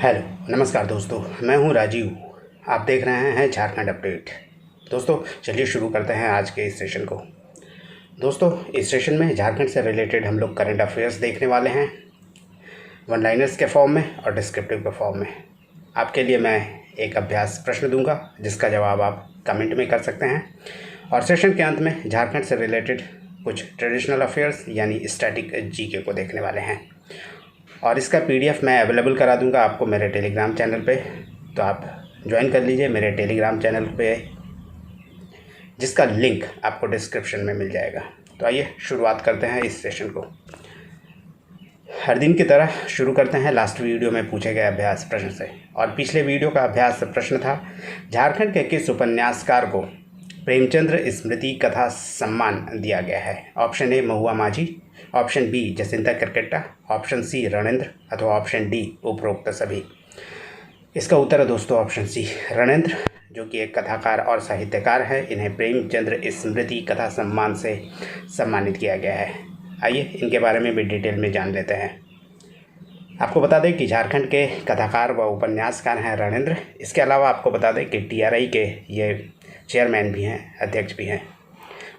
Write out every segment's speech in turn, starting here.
Hello नमस्कार दोस्तों, मैं हूं राजीव। आप देख रहे हैं झारखंड अपडेट। दोस्तों चलिए शुरू करते हैं आज के इस सेशन को। दोस्तों इस सेशन में झारखंड से रिलेटेड हम लोग करंट अफेयर्स देखने वाले हैं, वन लाइनर्स के फॉर्म में और डिस्क्रिप्टिव के फॉर्म में। आपके लिए मैं एक अभ्यास प्रश्न दूंगा जिसका जवाब आप कमेंट में कर सकते हैं, और सेशन के अंत में झारखंड से रिलेटेड कुछ ट्रेडिशनल अफेयर्स यानी स्टैटिक जीके को देखने वाले हैं। और इसका पीडीएफ मैं अवेलेबल करा दूंगा आपको मेरे टेलीग्राम चैनल पे, तो आप ज्वाइन कर लीजिए मेरे टेलीग्राम चैनल पे, जिसका लिंक आपको डिस्क्रिप्शन में मिल जाएगा। तो आइए शुरुआत करते हैं इस सेशन को। हर दिन की तरह शुरू करते हैं लास्ट वीडियो में पूछे गए अभ्यास प्रश्न से। और पिछले वीडियो का अभ्यास प्रश्न था, झारखंड के किस उपन्यासकार को प्रेमचंद्र स्मृति कथा सम्मान दिया गया है? Option A Mahua Majhi, option B Jacinta Kerketta, option C Ranendra अथवा ऑप्शन डी उपरोक्त सभी। इसका उत्तर है दोस्तों ऑप्शन सी रणेंद्र, जो कि एक कथाकार और साहित्यकार है। इन्हें प्रेमचंद्र स्मृति कथा सम्मान से सम्मानित किया गया है। आइए इनके बारे में भी डिटेल में जान लेते हैं। आपको बता दें कि झारखंड के कथाकार व उपन्यासकार हैं रणेंद्र। इसके अलावा आपको बता दें कि टीआरआई के ये चेयरमैन भी हैं, अध्यक्ष भी हैं।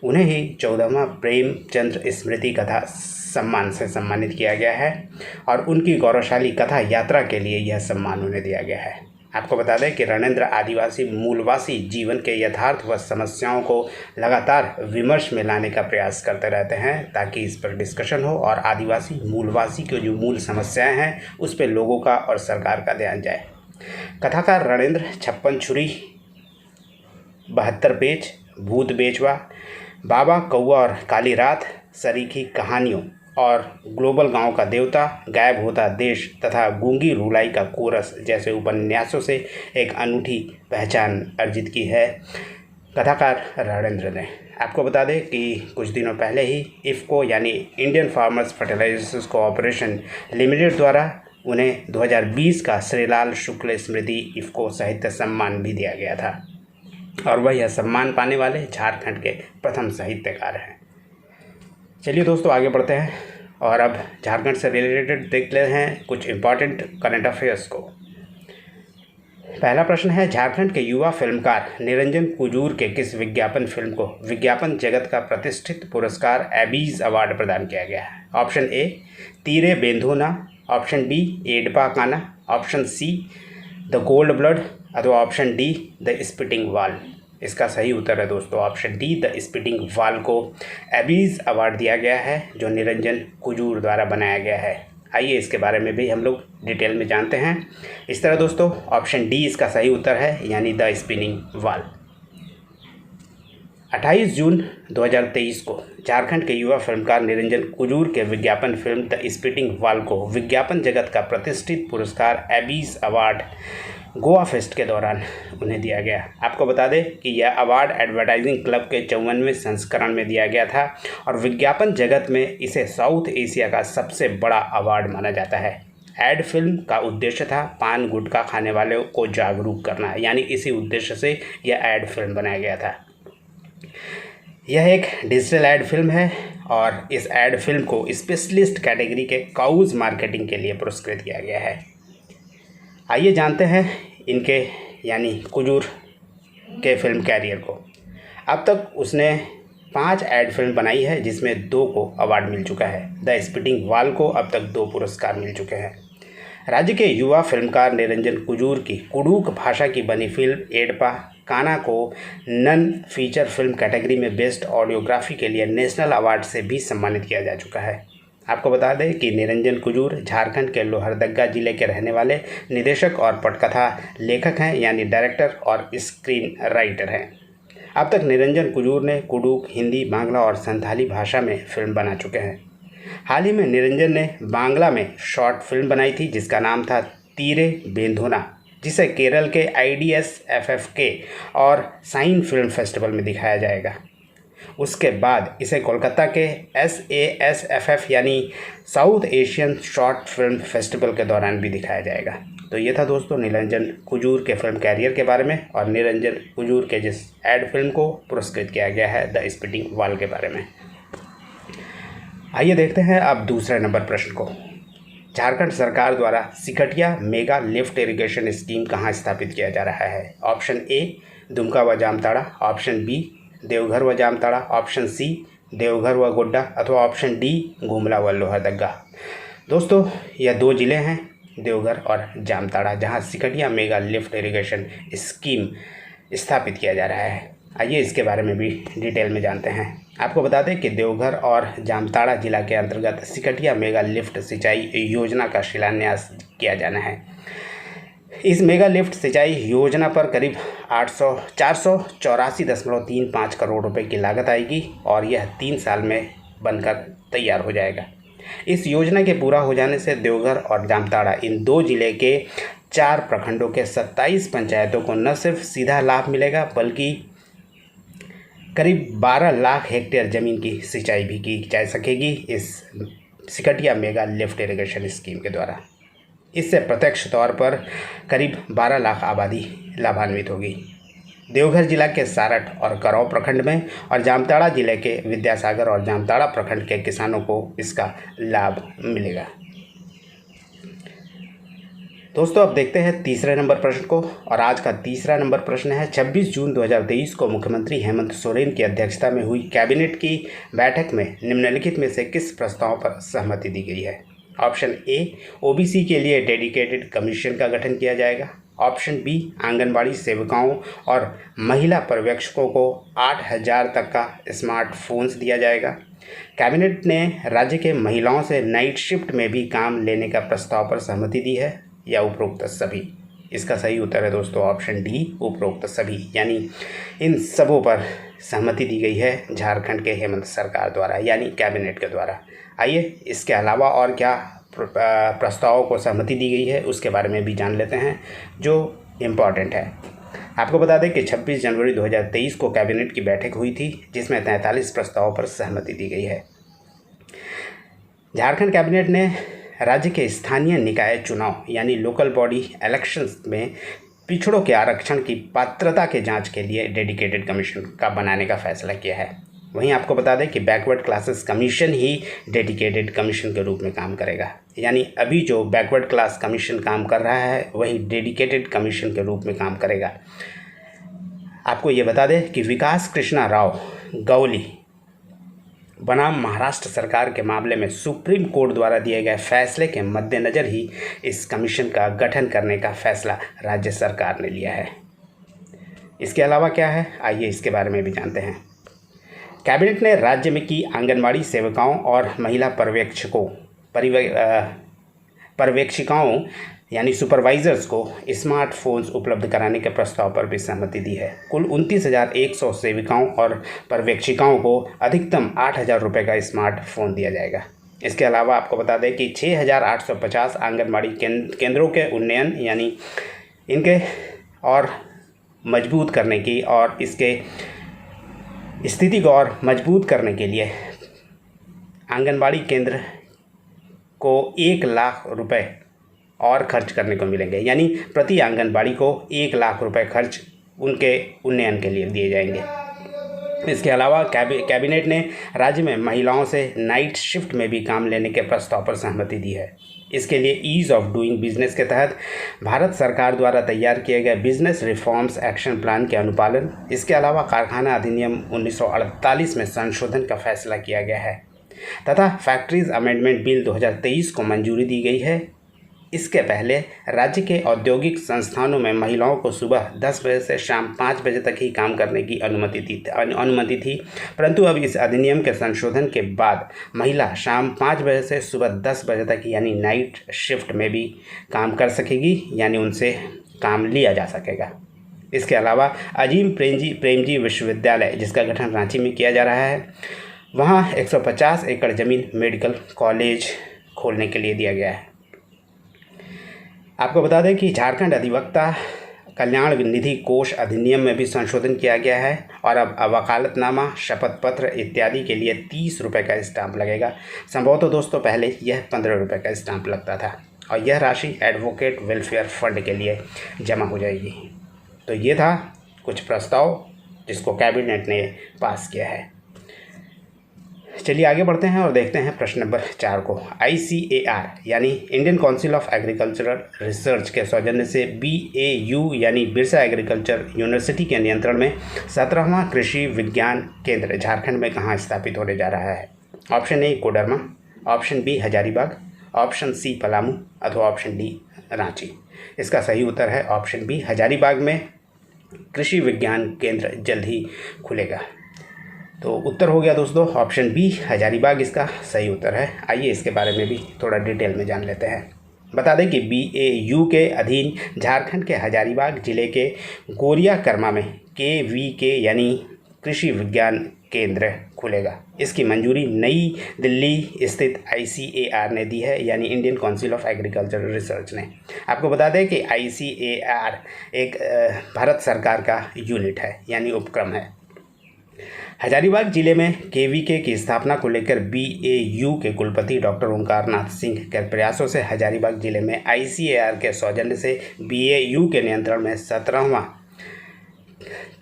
उन्हें ही 14वां प्रेमचंद्र स्मृति कथा सम्मान से सम्मानित किया गया है, और उनकी गौरवशाली कथा यात्रा के लिए यह सम्मान उन्हें दिया गया है। आपको बता दें कि रणेंद्र आदिवासी मूलवासी जीवन के यथार्थ व समस्याओं को लगातार विमर्श में लाने का प्रयास करते रहते हैं, ताकि इस पर डिस्कशन हो और आदिवासी मूलवासी की जो मूल समस्याएं हैं उस पर लोगों का और सरकार का ध्यान जाए। कथाकार रणेंद्र 56 छुरी, 72 पेच, भूत बेचवा, बाबा कौआ और काली रात, सरीखी कहानियों और ग्लोबल गांव का देवता, गायब होता देश तथा गूंगी रुलाई का कोरस जैसे उपन्यासों से एक अनूठी पहचान अर्जित की है कथाकार रणेंद्र ने। आपको बता दें कि कुछ दिनों पहले ही इफ़को यानी Indian farmers fertilisers cooperation limited द्वारा उन्हें 2020 का श्रीलाल शुक्ल स्मृति इफ़को साहित्य सम्मान भी दिया गया था, और वह यह सम्मान पाने वाले झारखंड के प्रथम साहित्यकार हैं। चलिए दोस्तों आगे बढ़ते हैं, और अब झारखंड से रिलेटेड देख लेते हैं कुछ इम्पॉर्टेंट करंट अफेयर्स को। पहला प्रश्न है, झारखंड के युवा फिल्मकार निरंजन कुजूर के किस विज्ञापन फिल्म को विज्ञापन जगत का प्रतिष्ठित पुरस्कार एबीज अवार्ड प्रदान किया गया है? ऑप्शन ए तीरे बेंधोना, ऑप्शन बी एडपा काना, option see the gold blood अथवा ऑप्शन डी द स्पिटिंग वाल। इसका सही उत्तर है दोस्तों ऑप्शन डी द स्पिटिंग वाल को एबीज अवार्ड दिया गया है, जो निरंजन कुजूर द्वारा बनाया गया है। आइए इसके बारे में भी हम लोग डिटेल में जानते हैं। इस तरह दोस्तों ऑप्शन डी इसका सही उत्तर है, यानी द स्पिनिंग वाल। 28 जून 2023 को झारखंड के युवा फिल्मकार निरंजन कुजूर के विज्ञापन फिल्म द स्पिटिंग वाल को विज्ञापन जगत का प्रतिष्ठित पुरस्कार एबीज अवार्ड गोवा फेस्ट के दौरान उन्हें दिया गया। आपको बता दें कि यह अवार्ड एडवर्टाइजिंग क्लब के 54वें संस्करण में दिया गया था, और विज्ञापन जगत में इसे साउथ एशिया का सबसे बड़ा अवार्ड माना जाता है। एड फिल्म का उद्देश्य था पान गुटखा खाने वालों को जागरूक करना, यानी इसी उद्देश्य से यह एड फिल्म बनाया गया था। यह एक डिजिटल एड फिल्म है, और इस एड फिल्म को स्पेशलिस्ट कैटेगरी के काउज मार्केटिंग के लिए पुरस्कृत किया गया है। आइए जानते हैं इनके यानी कुजूर के फिल्म कैरियर को। अब तक उसने 5 एड फिल्म बनाई है, जिसमें 2 को अवार्ड मिल चुका है। द स्पिटिंग वाल को अब तक 2 पुरस्कार मिल चुके हैं। राज्य के युवा फिल्मकार निरंजन कुजूर की कुडुक भाषा की बनी फिल्म एडपा काना को नन फीचर फिल्म कैटेगरी में बेस्ट ऑडियोग्राफी के लिए नेशनल अवार्ड से भी सम्मानित किया जा चुका है। आपको बता दें कि निरंजन कुजूर झारखंड के लोहरदगा जिले के रहने वाले निदेशक और पटकथा लेखक हैं, यानी डायरेक्टर और स्क्रीन राइटर हैं। अब तक निरंजन कुजूर ने कुडुक, हिंदी, बांग्ला और संथाली भाषा में फिल्म बना चुके हैं। हाल ही में निरंजन ने बांग्ला में शॉर्ट फिल्म बनाई थी, जिसका नाम था तीरे बेंधोना, जिसे केरल के IDSFFK और साइन फिल्म फेस्टिवल में दिखाया जाएगा। उसके बाद इसे कोलकाता के SASFF यानी south Asian short film festival के दौरान भी दिखाया जाएगा। तो ये था दोस्तों निरंजन कुजूर के फिल्म कैरियर के बारे में, और निरंजन कुजूर के जिस एड फिल्म को पुरस्कृत किया गया है द स्पिटिंग वाल के बारे में। आइए देखते हैं अब दूसरे नंबर प्रश्न को। झारखंड सरकार द्वारा Sikatia mega lift irrigation scheme कहाँ स्थापित किया जा रहा है? ऑप्शन ए दुमका व जामताड़ा, ऑप्शन बी देवघर व जामताड़ा, ऑप्शन सी देवघर व गोड्डा अथवा ऑप्शन डी गुमला व लोहरदगा। दोस्तों यह 2 ज़िले हैं देवघर और जामताड़ा जहां Sikatia mega lift irrigation scheme स्थापित किया जा रहा है। आइए इसके बारे में भी डिटेल में जानते हैं। आपको बता दें कि देवघर और जामताड़ा जिला के अंतर्गत सिकटिया मेगा लिफ्ट सिंचाई योजना का शिलान्यास किया जाना है। इस मेगा लिफ्ट सिंचाई योजना पर करीब 484.35 करोड़ रुपए की लागत आएगी और यह 3 साल में बनकर तैयार हो जाएगा। इस योजना के पूरा हो जाने से देवघर और जामताड़ा इन 2 जिले के 4 प्रखंडों के 27 पंचायतों को न सिर्फ सीधा लाभ मिलेगा बल्कि करीब 12 लाख हेक्टेयर ज़मीन की सिंचाई भी की जा सकेगी इस Sikatia mega lift irrigation scheme के द्वारा। इससे प्रत्यक्ष तौर पर करीब 12 लाख आबादी लाभान्वित होगी। देवघर जिला के सारठ और करौ प्रखंड में और जामताड़ा जिले के विद्यासागर और जामताड़ा प्रखंड के किसानों को इसका लाभ मिलेगा। दोस्तों अब देखते हैं तीसरे नंबर प्रश्न को और आज का तीसरा नंबर प्रश्न है 26 जून 2023 को मुख्यमंत्री हेमंत सोरेन की अध्यक्षता में हुई कैबिनेट की बैठक में निम्नलिखित में से किस प्रस्ताव पर सहमति दी गई है? ऑप्शन ए ओबीसी के लिए डेडिकेटेड कमीशन का गठन किया जाएगा, ऑप्शन बी आंगनबाड़ी सेविकाओं और महिला पर्यवेक्षकों को 8,000 तक का स्मार्टफोन्स दिया जाएगा, कैबिनेट ने राज्य के महिलाओं से नाइट शिफ्ट में भी काम लेने का प्रस्ताव पर सहमति दी है या उपरोक्त सभी। इसका सही उत्तर है दोस्तों ऑप्शन डी उपरोक्त सभी, यानी इन सबों पर सहमति दी गई है झारखंड के हेमंत सरकार द्वारा यानी कैबिनेट के द्वारा। आइए इसके अलावा और क्या प्रस्तावों को सहमति दी गई है उसके बारे में भी जान लेते हैं जो इम्पॉर्टेंट है। आपको बता दें कि 26 जनवरी 2023 को कैबिनेट की बैठक हुई थी जिसमें 43 प्रस्तावों पर सहमति दी गई है। झारखंड कैबिनेट ने राज्य के स्थानीय निकाय चुनाव यानी लोकल बॉडी इलेक्शंस में पिछड़ों के आरक्षण की पात्रता के जांच के लिए डेडिकेटेड कमीशन का बनाने का फैसला किया है। वहीं आपको बता दें कि बैकवर्ड क्लासेस कमीशन ही डेडिकेटेड कमीशन के रूप में काम करेगा, यानी अभी जो बैकवर्ड क्लास कमीशन काम कर रहा है वही डेडिकेटेड कमीशन के रूप में काम करेगा। आपको ये बता दें कि विकास कृष्णा राव गवली बनाम महाराष्ट्र सरकार के मामले में सुप्रीम कोर्ट द्वारा दिए गए फैसले के मद्देनज़र ही इस कमीशन का गठन करने का फैसला राज्य सरकार ने लिया है। इसके अलावा क्या है आइए इसके बारे में भी जानते हैं। कैबिनेट ने राज्य में की आंगनबाड़ी सेविकाओं और महिला पर्यवेक्षिकाओं यानी सुपरवाइजर्स को स्मार्टफोन्स उपलब्ध कराने के प्रस्ताव पर भी सहमति दी है। कुल 29,100 सेविकाओं और पर्यवेक्षिकाओं को अधिकतम 8,000 रुपये का स्मार्टफोन दिया जाएगा। इसके अलावा आपको बता दें कि 6,850 आंगनबाड़ी केंद्रों के उन्नयन यानी इनके और मजबूत करने की और इसके स्थिति को और मजबूत करने के लिए आंगनबाड़ी केंद्र को 1 लाख रुपए और खर्च करने को मिलेंगे, यानी प्रति आंगनबाड़ी को 1 लाख रुपए खर्च उनके उन्नयन के लिए दिए जाएंगे। इसके अलावा कैबिनेट ने राज्य में महिलाओं से नाइट शिफ्ट में भी काम लेने के प्रस्ताव पर सहमति दी है। इसके लिए ईज़ ऑफ डूइंग बिजनेस के तहत भारत सरकार द्वारा तैयार किए गए बिजनेस रिफॉर्म्स एक्शन प्लान के अनुपालन, इसके अलावा कारखाना अधिनियम 1948 में संशोधन का फैसला किया गया है तथा फैक्ट्रीज अमेंडमेंट बिल 2023 को मंजूरी दी गई है। इसके पहले राज्य के औद्योगिक संस्थानों में महिलाओं को सुबह 10 बजे से शाम 5 बजे तक ही काम करने की अनुमति थी, परंतु अब इस अधिनियम के संशोधन के बाद महिला शाम 5 बजे से सुबह 10 बजे तक यानी नाइट शिफ्ट में भी काम कर सकेगी, यानी उनसे काम लिया जा सकेगा। इसके अलावा अजीम प्रेमजी विश्वविद्यालय जिसका गठन रांची में किया जा रहा है, वहाँ 150 एकड़ ज़मीन मेडिकल कॉलेज खोलने के लिए दिया गया है। आपको बता दें कि झारखंड अधिवक्ता कल्याण निधि कोष अधिनियम में भी संशोधन किया गया है और अब वकालतनामा, शपथ पत्र इत्यादि के लिए 30 रुपये का स्टाम्प लगेगा। संभवतः दोस्तों पहले यह 15 रुपये का स्टाम्प लगता था और यह राशि एडवोकेट वेलफेयर फंड के लिए जमा हो जाएगी। तो ये था कुछ प्रस्ताव जिसको कैबिनेट ने पास किया है। चलिए आगे बढ़ते हैं और देखते हैं प्रश्न नंबर 4 को। ICAR यानी Indian council of agricultural research के सौजन्य से BAU यानी बिरसा एग्रीकल्चर यूनिवर्सिटी के नियंत्रण में 17वां कृषि विज्ञान केंद्र झारखंड में कहाँ स्थापित होने जा रहा है? Option A Koderma, option B Hazaribagh, option C Palamu अथवा ऑप्शन डी रांची। इसका सही उत्तर है ऑप्शन बी, हजारीबाग में कृषि विज्ञान केंद्र जल्द ही खुलेगा। तो उत्तर हो गया दोस्तों ऑप्शन बी, हजारीबाग इसका सही उत्तर है। आइए इसके बारे में भी थोड़ा डिटेल में जान लेते हैं। बता दें कि BAU के अधीन झारखंड के हजारीबाग जिले के गोरिया कर्मा में KVK यानी कृषि विज्ञान केंद्र खुलेगा। इसकी मंजूरी नई दिल्ली स्थित ICAR ने दी है, यानी Indian council of agriculture research ने। आपको बता दें कि ICAR एक भारत सरकार का यूनिट है, यानी उपक्रम है। हजारीबाग जिले में KVK की स्थापना को लेकर BAU के कुलपति डॉक्टर ओंकार नाथ सिंह के प्रयासों से हजारीबाग जिले में ICAR के सौजन्य से BAU के नियंत्रण में 17वां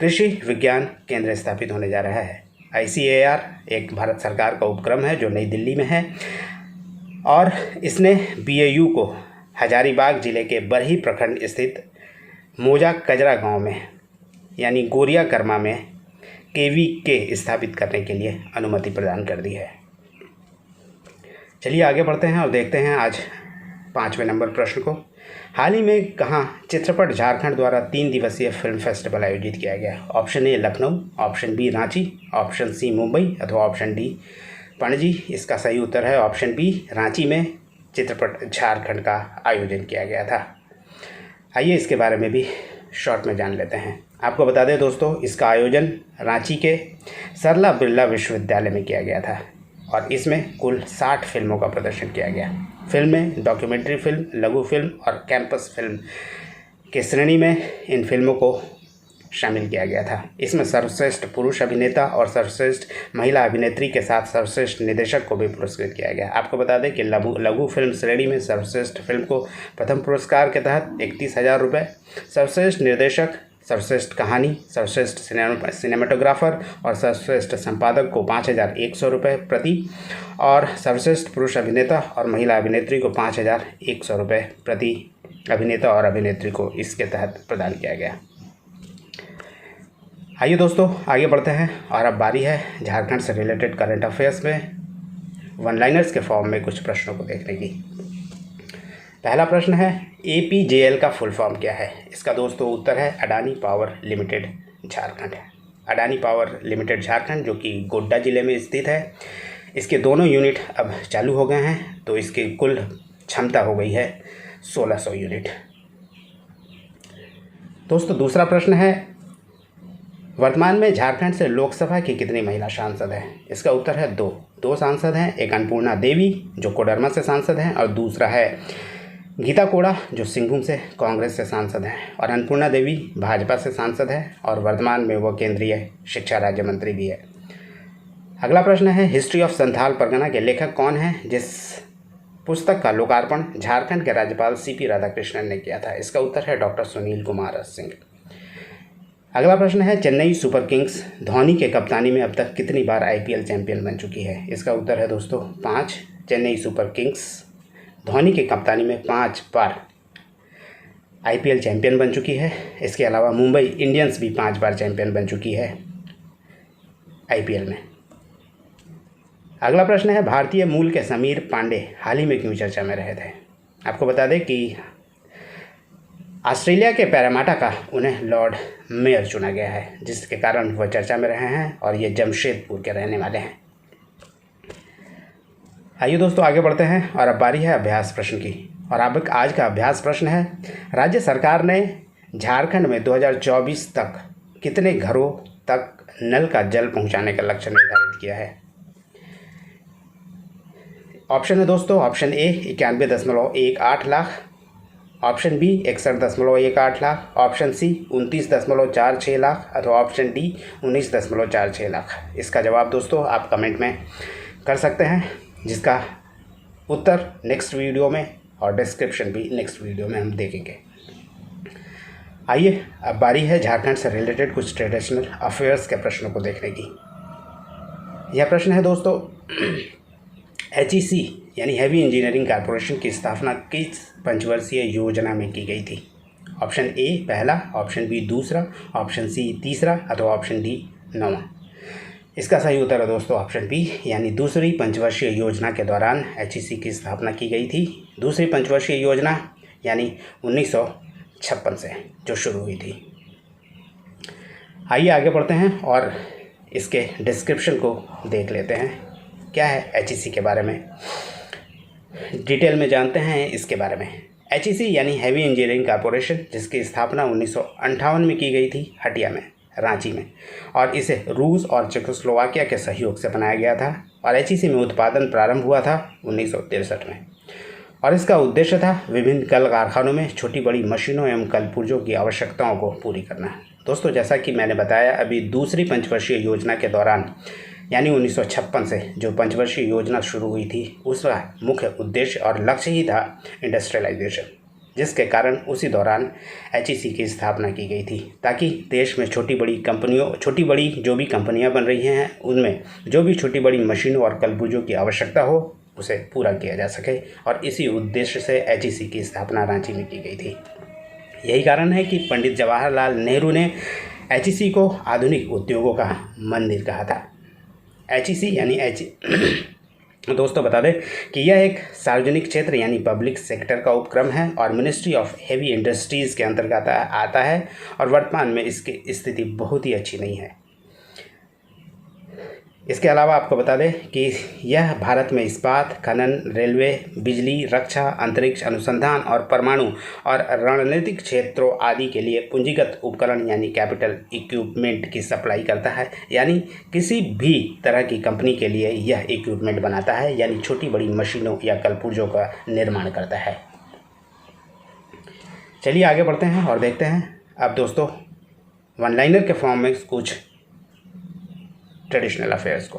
कृषि विज्ञान केंद्र स्थापित होने जा रहा है। ICAR एक भारत सरकार का उपक्रम है जो नई दिल्ली में है और इसने BAU को हजारीबाग जिले के बरही प्रखंड स्थित मोजा कजरा गांव में यानी गोरिया कर्मा में KVK स्थापित करने के लिए अनुमति प्रदान कर दी है। चलिए आगे बढ़ते हैं और देखते हैं आज 5वें नंबर प्रश्न को। हाल ही में कहाँ चित्रपट झारखंड द्वारा 3 दिवसीय फिल्म फेस्टिवल आयोजित किया गया? Option A Lucknow, option B Ranchi, option C Mumbai अथवा ऑप्शन डी पणजी। इसका सही उत्तर है ऑप्शन बी, रांची में चित्रपट झारखंड का आयोजन किया गया था। आइए इसके बारे में भी शॉर्ट में जान लेते हैं। आपको बता दें दोस्तों, इसका आयोजन रांची के सरला बिरला विश्वविद्यालय में किया गया था और इसमें कुल 60 फिल्मों का प्रदर्शन किया गया। फिल्म में डॉक्यूमेंट्री फिल्म, लघु फिल्म और कैंपस फिल्म के श्रेणी में इन फिल्मों को शामिल किया गया था। इसमें सर्वश्रेष्ठ पुरुष अभिनेता और सर्वश्रेष्ठ महिला अभिनेत्री के साथ सर्वश्रेष्ठ निर्देशक को भी पुरस्कृत किया गया। आपको बता दें कि लघु फिल्म श्रेणी में सर्वश्रेष्ठ फिल्म को प्रथम पुरस्कार के तहत 31,000 रुपये, सर्वश्रेष्ठ निर्देशक, सर्वश्रेष्ठ कहानी, सर्वश्रेष्ठ सिनेमाटोग्राफर और सर्वश्रेष्ठ संपादक को 5,100 रुपये प्रति और सर्वश्रेष्ठ पुरुष अभिनेता और महिला अभिनेत्री को 5,100 रुपये प्रति अभिनेता और अभिनेत्री को इसके तहत प्रदान किया गया। आइए दोस्तों आगे बढ़ते हैं और अब बारी है झारखंड से रिलेटेड करंट अफेयर्स में वन लाइनर्स के फॉर्म में कुछ प्रश्नों को देखने की। पहला प्रश्न है APJL का फुल फॉर्म क्या है? इसका दोस्तों उत्तर है Adani power limited Jharkhand. Adani power limited Jharkhand जो कि गोड्डा ज़िले में स्थित है, इसके दोनों यूनिट अब चालू हो गए हैं, तो इसकी कुल क्षमता हो गई है 1600 यूनिट। दोस्तों दूसरा प्रश्न है वर्तमान में झारखंड से लोकसभा की कितनी महिला सांसद हैं? इसका उत्तर है दो सांसद हैं। एक अन्नपूर्णा देवी जो कोडरमा से सांसद हैं और दूसरा है गीता कोड़ा जो सिंहभूम से कांग्रेस से सांसद हैं। और अन्नपूर्णा देवी भाजपा से सांसद है और वर्तमान में वो केंद्रीय शिक्षा राज्य मंत्री भी है। अगला प्रश्न है हिस्ट्री ऑफ संथाल परगना के लेखक कौन हैं, जिस पुस्तक का लोकार्पण झारखंड के राज्यपाल CP राधाकृष्णन ने किया था? इसका उत्तर है डॉक्टर सुनील कुमार सिंह। अगला प्रश्न है चेन्नई सुपर किंग्स धोनी के कप्तानी में अब तक कितनी बार IPL चैंपियन बन चुकी है? इसका उत्तर है दोस्तों 5। चेन्नई सुपर किंग्स धोनी के कप्तानी में 5 बार IPL चैंपियन बन चुकी है। इसके अलावा मुंबई इंडियंस भी 5 बार चैंपियन बन चुकी है IPL में। अगला प्रश्न है भारतीय मूल के समीर पांडे हाल ही में क्यों चर्चा में रहे थे? आपको बता दें कि ऑस्ट्रेलिया के पैरामाटा का उन्हें लॉर्ड मेयर चुना गया है, जिसके कारण वह चर्चा में रहे हैं और ये जमशेदपुर के रहने वाले हैं। आइए दोस्तों आगे बढ़ते हैं और अब बारी है अभ्यास प्रश्न की। और अब आज का अभ्यास प्रश्न है राज्य सरकार ने झारखंड में 2024 तक कितने घरों तक नल का जल पहुंचाने का लक्ष्य निर्धारित किया है? ऑप्शन है दोस्तों option A 91.18 lakh, option B 61.18 lakh, option C 29.46 lakh अथवा ऑप्शन डी 19.46 लाख। इसका जवाब दोस्तों आप कमेंट में कर सकते हैं, जिसका उत्तर नेक्स्ट वीडियो में और डिस्क्रिप्शन भी नेक्स्ट वीडियो में हम देखेंगे। आइए अब बारी है झारखंड से रिलेटेड कुछ ट्रेडिशनल अफेयर्स के प्रश्नों को देखने की। यह प्रश्न है दोस्तों, HEC यानी हैवी इंजीनियरिंग कॉरपोरेशन की स्थापना किस पंचवर्षीय योजना में की गई थी? ऑप्शन ए पहला, ऑप्शन बी दूसरा, ऑप्शन सी तीसरा अथवा ऑप्शन डी नौवां। इसका सही उत्तर है दोस्तों ऑप्शन बी यानी दूसरी पंचवर्षीय योजना के दौरान HEC की स्थापना की गई थी। दूसरी पंचवर्षीय योजना यानी 1956 से जो शुरू हुई थी। आइए आगे बढ़ते हैं और इसके डिस्क्रिप्शन को देख लेते हैं, क्या है HEC के बारे में, डिटेल में जानते हैं इसके बारे में। HEC यानी हैवी इंजीनियरिंग कॉरपोरेशन, जिसकी स्थापना 1958 में की गई थी हटिया में, रांची में, और इसे रूस और चेकोस्लोवाकिया के सहयोग से बनाया गया था। और HEC में उत्पादन प्रारंभ हुआ था 1963 में, और इसका उद्देश्य था विभिन्न कल कारखानों में छोटी बड़ी मशीनों एवं कल पुर्जों की आवश्यकताओं को पूरी करना। दोस्तों जैसा कि मैंने बताया अभी, दूसरी पंचवर्षीय योजना के दौरान यानी 1956 से जो पंचवर्षीय योजना शुरू हुई थी, उसका मुख्य उद्देश्य और लक्ष्य ही था इंडस्ट्रियलाइजेशन, जिसके कारण उसी दौरान HEC की स्थापना की गई थी, ताकि देश में छोटी बड़ी जो भी कंपनियां बन रही हैं उनमें जो भी छोटी बड़ी मशीनों और कलपुर्जों की आवश्यकता हो उसे पूरा किया जा सके। और इसी उद्देश्य से HEC की स्थापना रांची में की गई थी। यही कारण है कि पंडित जवाहरलाल नेहरू ने HEC को आधुनिक उद्योगों का मंदिर कहा था। HEC यानी दोस्तों बता दें कि यह एक सार्वजनिक क्षेत्र यानी पब्लिक सेक्टर का उपक्रम है और मिनिस्ट्री ऑफ हेवी इंडस्ट्रीज़ के अंतर्गत आता है, और वर्तमान में इसकी स्थिति बहुत ही अच्छी नहीं है। इसके अलावा आपको बता दें कि यह भारत में इस्पात, खनन, रेलवे, बिजली, रक्षा, अंतरिक्ष अनुसंधान और परमाणु और रणनीतिक क्षेत्रों आदि के लिए पूंजीगत उपकरण यानी कैपिटल इक्विपमेंट की सप्लाई करता है। यानी किसी भी तरह की कंपनी के लिए यह इक्विपमेंट बनाता है, यानी छोटी बड़ी मशीनों या कलपुर्जों का निर्माण करता है। चलिए आगे बढ़ते हैं और देखते हैं अब दोस्तों वन लाइनर के फॉर्म में कुछ ट्रेडिशनल अफेयर्स को।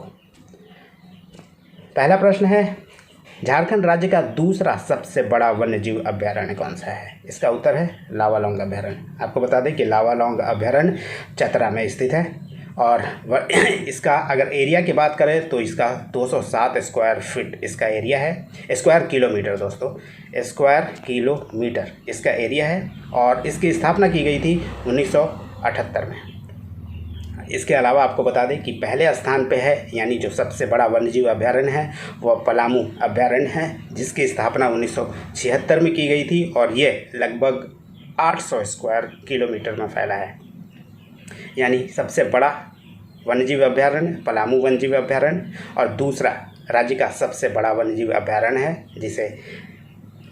पहला प्रश्न है, झारखंड राज्य का दूसरा सबसे बड़ा वन्यजीव अभयारण्य कौन सा है? इसका उत्तर है लावालौंग अभयारण्य। आपको बता दें कि लावालौंग अभयारण्य चतरा में स्थित है, और इसका अगर एरिया की बात करें तो इसका 207 स्क्वायर फीट इसका एरिया है, स्क्वायर किलोमीटर दोस्तों, स्क्वायर किलोमीटर इसका एरिया है, और इसकी स्थापना की गई थी 1978 में। इसके अलावा आपको बता दें कि पहले स्थान पे है, यानी जो सबसे बड़ा वन्यजीव अभयारण्य है वह पलामू अभयारण्य है, जिसकी स्थापना 1976 में की गई थी, और ये लगभग 800 स्क्वायर किलोमीटर में फैला है। यानी सबसे बड़ा वन्यजीव अभयारण्य पलामू वन्यजीव अभयारण्य, और दूसरा राज्य का सबसे बड़ा वन्यजीव अभयारण्य है जिसे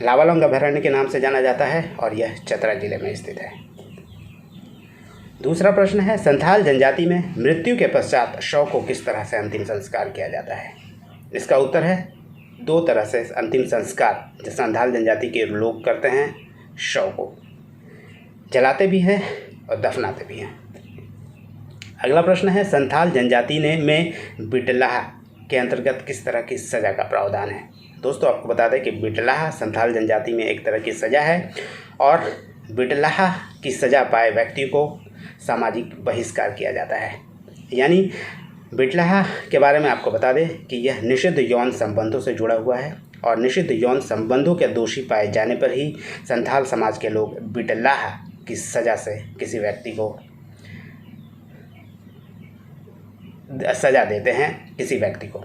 लावालौंग अभयारण्य के नाम से जाना जाता है, और यह चतरा जिले में स्थित है। दूसरा प्रश्न है, संथाल जनजाति में मृत्यु के पश्चात शव को किस तरह से अंतिम संस्कार किया जाता है? इसका उत्तर है 2 तरह से अंतिम संस्कार जो संथाल जनजाति के लोग करते हैं। शव को जलाते भी हैं और दफनाते भी हैं। अगला प्रश्न है, संथाल जनजाति में बिटलाह के अंतर्गत किस तरह की सज़ा का प्रावधान है? दोस्तों आपको बता दें कि बिटलाह संथाल जनजाति में एक तरह की सज़ा है, और बिटलाह की सज़ा पाए व्यक्ति को सामाजिक बहिष्कार किया जाता है। यानी बिटलाह के बारे में आपको बता दें कि यह निषिद्ध यौन संबंधों से जुड़ा हुआ है, और निषिद्ध यौन संबंधों के दोषी पाए जाने पर ही संथाल समाज के लोग बिटलाह की सज़ा से किसी व्यक्ति को सज़ा देते हैं, किसी व्यक्ति को।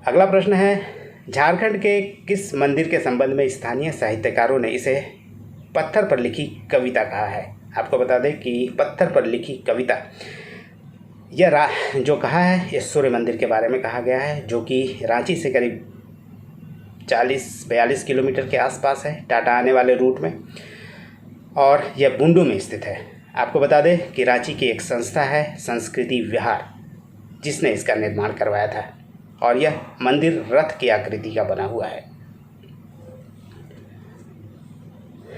अगला प्रश्न है, झारखंड के किस मंदिर के संबंध में स्थानीय साहित्यकारों ने इसे पत्थर पर लिखी कविता कहा है? आपको बता दें कि पत्थर पर लिखी कविता यह जो कहा है ये सूर्य मंदिर के बारे में कहा गया है, जो कि रांची से करीब 40-42 किलोमीटर के आसपास है, टाटा आने वाले रूट में, और यह बुंडू में स्थित है। आपको बता दें कि रांची की एक संस्था है संस्कृति विहार, जिसने इसका निर्माण करवाया था, और यह मंदिर रथ की आकृति का बना हुआ है।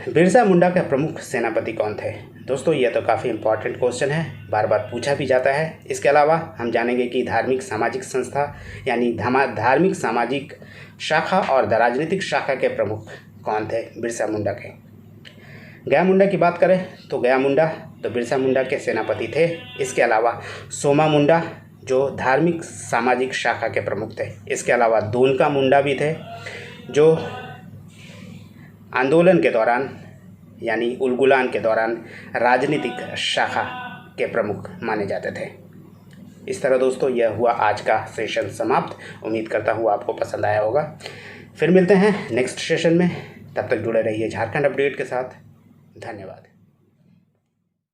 बिरसा मुंडा के प्रमुख सेनापति कौन थे? दोस्तों ये तो काफ़ी इम्पॉर्टेंट क्वेश्चन है, बार बार पूछा भी जाता है। इसके अलावा हम जानेंगे कि धार्मिक सामाजिक संस्था यानी धार्मिक सामाजिक शाखा और राजनीतिक शाखा के प्रमुख कौन थे बिरसा मुंडा के। गया मुंडा की बात करें तो गया मुंडा तो बिरसा मुंडा के सेनापति थे। इसके अलावा सोमा मुंडा जो धार्मिक सामाजिक शाखा के प्रमुख थे। इसके अलावा दोनका मुंडा भी थे, जो आंदोलन के दौरान यानी उलगुलान के दौरान राजनीतिक शाखा के प्रमुख माने जाते थे। इस तरह दोस्तों यह हुआ आज का सेशन समाप्त। उम्मीद करता हूँ आपको पसंद आया होगा। फिर मिलते हैं नेक्स्ट सेशन में, तब तक जुड़े रहिए झारखंड अपडेट के साथ। धन्यवाद।